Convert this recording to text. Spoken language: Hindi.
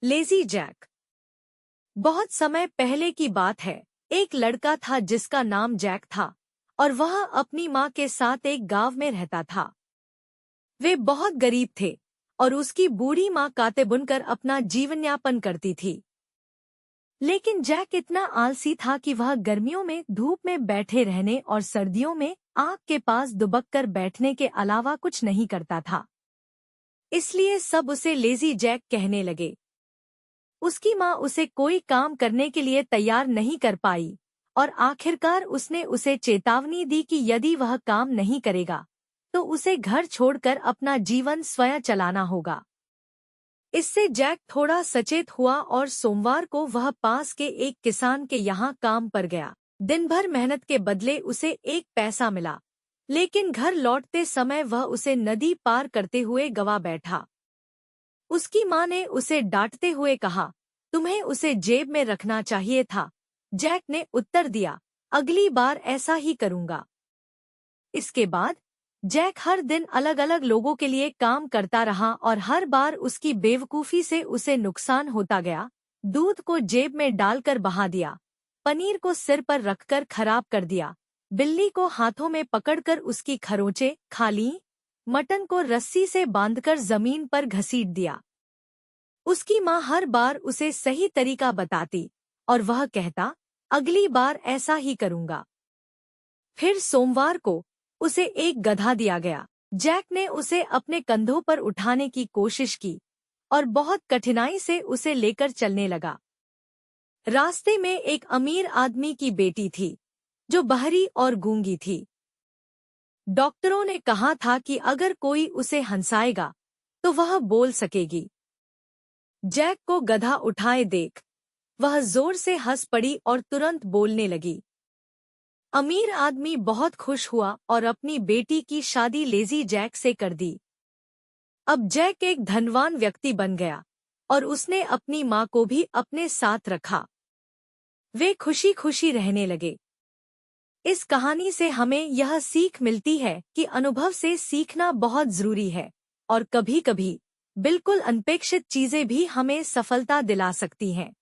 Lazy Jack. बहुत समय पहले की बात है। एक लड़का था जिसका नाम जैक था और वह अपनी माँ के साथ एक गांव में रहता था। वे बहुत गरीब थे और उसकी बूढ़ी माँ काते बुनकर अपना जीवन यापन करती थी। लेकिन जैक इतना आलसी था कि वह गर्मियों में धूप में बैठे रहने और सर्दियों में आग के पास दुबक कर बैठने के अलावा कुछ नहीं करता था। इसलिए सब उसे लेजी जैक कहने लगे। उसकी माँ उसे कोई काम करने के लिए तैयार नहीं कर पाई और आखिरकार उसने उसे चेतावनी दी कि यदि वह काम नहीं करेगा तो उसे घर छोड़कर अपना जीवन स्वयं चलाना होगा। इससे जैक थोड़ा सचेत हुआ और सोमवार को वह पास के एक किसान के यहाँ काम पर गया। दिन भर मेहनत के बदले उसे एक पैसा मिला, लेकिन घर लौटते समय वह उसे नदी पार करते हुए गवा बैठा। उसकी माँ ने उसे डांटते हुए कहा, तुम्हें उसे जेब में रखना चाहिए था। जैक ने उत्तर दिया, अगली बार ऐसा ही करूँगा। इसके बाद जैक हर दिन अलग अलग लोगों के लिए काम करता रहा और हर बार उसकी बेवकूफ़ी से उसे नुकसान होता गया। दूध को जेब में डालकर बहा दिया, पनीर को सिर पर रखकर खराब कर दिया, बिल्ली को हाथों में पकड़कर उसकी खरोंचें खा लीं, मटन को रस्सी से बांधकर जमीन पर घसीट दिया। उसकी माँ हर बार उसे सही तरीका बताती और वह कहता, अगली बार ऐसा ही करूँगा। फिर सोमवार को उसे एक गधा दिया गया। जैक ने उसे अपने कंधों पर उठाने की कोशिश की और बहुत कठिनाई से उसे लेकर चलने लगा। रास्ते में एक अमीर आदमी की बेटी थी जो बहरी और गूंगी थी। डॉक्टरों ने कहा था कि अगर कोई उसे हंसाएगा तो वह बोल सकेगी। जैक को गधा उठाए देख वह जोर से हंस पड़ी और तुरंत बोलने लगी। अमीर आदमी बहुत खुश हुआ और अपनी बेटी की शादी लेजी जैक से कर दी। अब जैक एक धनवान व्यक्ति बन गया और उसने अपनी माँ को भी अपने साथ रखा। वे खुशी खुशी रहने लगे। इस कहानी से हमें यह सीख मिलती है कि अनुभव से सीखना बहुत जरूरी है और कभी-कभी बिल्कुल अनपेक्षित चीजें भी हमें सफलता दिला सकती हैं।